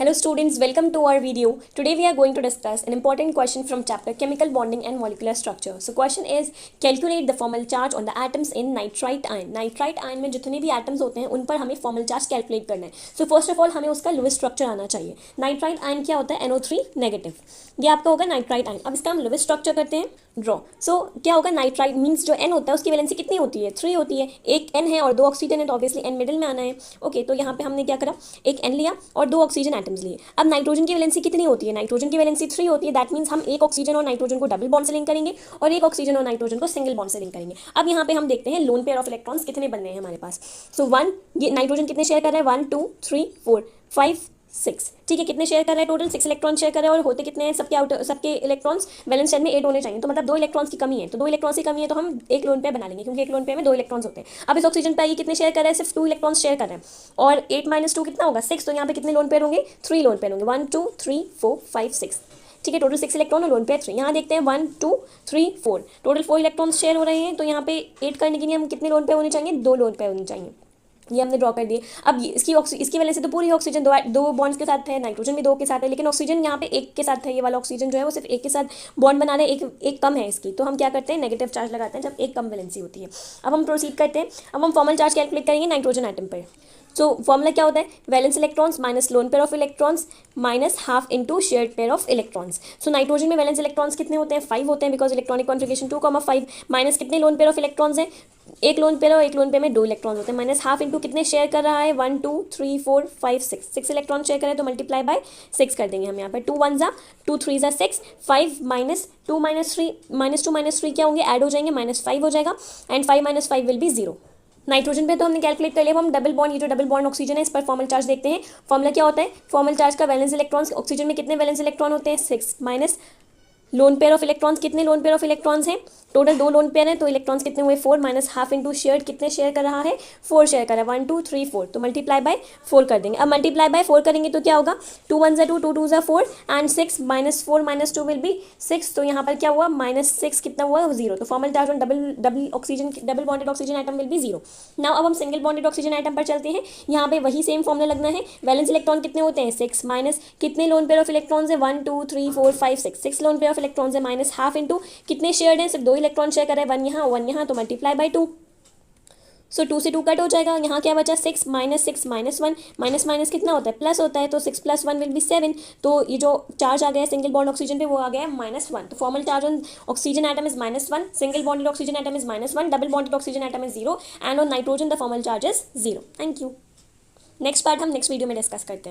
Hello students, welcome to our video. Today we are going to discuss an important question from chapter Chemical Bonding and Molecular Structure. So question is calculate the formal charge on the atoms in nitrite ion. Nitrite ion में जितने भी atoms होते हैं उन पर हमें formal charge calculate करना है. So first of all हमें उसका Lewis structure आना चाहिए. Nitrite ion क्या होता है? NO3 negative. ये आपका होगा नाइट्राइट आयन. अब इसका हम Lewis स्ट्रक्चर करते हैं ड्रॉ. सो क्या होगा? नाइट्राइट मीन्स जो N होता है उसकी वैलेंसी कितनी होती है? 3 होती है. एक N है और 2 ऑक्सीजन है तो ऑब्वियसली N मिडिल में आना है. ओके, तो यहाँ पे हमने क्या करा? एक N लिया और 2 ऑक्सीजन एटम्स लिए. अब नाइट्रोजन की वैलेंसी कितनी होती है? नाइट्रोजन की वैलेंसी 3 होती है. दैट मीन्स हम एक ऑक्सीजन और नाइट्रोजन को डबल बॉन्ड से लिंक करेंगे और एक ऑक्सीजन और नाइट्रोजन को सिंगल बॉन्ड से लिंक करेंगे. अब यहाँ पे हम देखते हैं लोन पेयर ऑफ इलेक्ट्रॉन्स कितने बनने हैं हमारे पास. सो 1 ये नाइट्रोजन कितने शेयर कर रहा है? 1 2 3 4 5 6. ठीक है, कितने शेयर कर रहा है? टोटल 6 इलेक्ट्रॉन शेयर कर रहा है. और होते कितने हैं सबके आउटर सबके इलेक्ट्रॉन्स? वैलेंस शेल में 8 होने चाहिए. तो मतलब 2 इलेक्ट्रॉन्स की कमी है. तो 2 इलेक्ट्रॉन्स की कमी है तो हम एक लोन पेयर बना लेंगे क्योंकि एक लोन पेयर में 2 इलेक्ट्रॉन्स होते हैं. अब इस ऑक्सीजन पे ये कितने शेयर कर रहा है? सिर्फ 2 इलेक्ट्रॉन्स शेयर कर रहे हैं. और 8 - 2 कितना होगा? 6. तो यहाँ पे कितने लोन पेयर होंगे? 3 लोन पेयर होंगे. 1 2 3 4 5 6. ठीक है, टोटल 6 इलेक्ट्रॉन और लोन पेयर 3. यहाँ देखते हैं 1 2 3 4 टोटल 4 इलेक्ट्रॉन्स शेयर हो रहे हैं. तो यहाँ पे 8 करने के लिए हम कितने लोन पेयर होने चाहिए? 2 लोन पेयर होने चाहिए. ये हमने ड्रॉ कर दिए. अब इसकी वजह से तो पूरी ऑक्सीजन दो बॉन्ड्स के साथ है, नाइट्रोजन भी 2 के साथ है, लेकिन ऑक्सीजन यहाँ पे 1 के साथ है. ये वाला ऑक्सीजन जो है वो सिर्फ 1 के साथ बॉन्ड बना रहे हैं. एक कम है इसकी. तो हम क्या करते हैं? नेगेटिव चार्ज लगाते हैं जब एक कम वैलेंसी होती है. अब हम प्रोसीड करते हैं. अब हम फॉर्मल चार्ज कैलकुलेट करेंगे नाइट्रोजन एटम पर. सो फॉर्मूला क्या होता है? Valence electrons minus lone pair of electrons minus half into shared pair of electrons. So nitrogen में वैलेंस इलेक्ट्रॉन्स कितने होते हैं? 5 होते हैं बिकॉज इलेक्ट्रॉनिक कॉन्फिगरेशन 2,5 माइनस कितने लोन पेयर ऑफ इलेक्ट्रॉन्स हैं? एक लोन पेयर और एक लोन पेयर में 2 इलेक्ट्रॉन होते हैं. माइनस हाफ इंटू कितने शेयर कर रहा है? 1 2 3 4 5 6 इलेक्ट्रॉन शेयर करें तो मल्टीप्लाई बाय 6 कर देंगे हम यहाँ पर. 2 1 ज़ा 2 3 ज़ा 6 5 -2 -2 -3 क्या होंगे? ऐड हो जाएंगे. -5 हो जाएगा एंड 5 - 5 विल बी 0. नाइट्रोजन पे तो हमने कैलकुलेट कर लिया. अब हम डबल बॉन्ड, ये जो डबल बॉन्ड ऑक्सीजन है इस पर फॉर्मल चार्ज देखते हैं. फॉर्मूला क्या होता है? फॉर्मल चार्ज का वैलेंस इलेक्ट्रॉन्स, ऑक्सीजन में कितने वैलेंस इलेक्ट्रॉन होते हैं? 6 minus lone pair of electrons, कितने लोन पेयर ऑफ इलेक्ट्रॉन्स हैं? टोटल 2 लोन पेयर हैं तो इलेक्ट्रॉन्स कितने हुए? 4 माइनस हाफ इंटू शेयर कितने शेयर कर रहा है? 4 शेयर कर रहा है. 1 2 3 4 तो मल्टीप्लाई बाय 4 कर देंगे. अब मल्टीप्लाई बाय 4 करेंगे तो क्या होगा? 2 1 ज़ा 2 2 2 ज़ा 4 एंड 6 -4 -2 विल बी 6. तो यहाँ पर क्या हुआ? -6 कितना हुआ? 0. तो formal charge on double bonded oxygen atom will be 0. Now अब हम सिंगल बॉन्डेड ऑक्सीजन एटम पर चलते हैं. यहाँ पे वही सेम फॉर्मूला लगना है. वैलेंस इलेक्ट्रॉन कितने होते हैं? 6 माइनस कितने लोन पेयर ऑफ इलेक्ट्रॉन्स है? 1 2 3 4 5 6 लोन पेयर ऑफ इलेक्ट्रॉन्स है माइनस हाफ इंटू कितने शेयर्ड हैं? सिर्फ 2 इलेक्ट्रॉन शेयर कर रहे हैं. 1 यहाँ तो मल्टीप्लाई बाय 2. सो 2 से 2 कट हो जाएगा. यहाँ क्या बचा? 6 -6 -1 माइनस कितना होता है? प्लस होता है. तो 6 + 1 विल बी 7. तो ये जो चार्ज आ गया है सिंगल बॉन्ड ऑक्सीजन पे वो आ गया है -1. तो formal charge on oxygen atom is -1, single bonded oxygen atom is -1, double bonded oxygen atom is 0 and on nitrogen the formal charge is 0. Thank you. Next part हम next video में discuss करते हैं.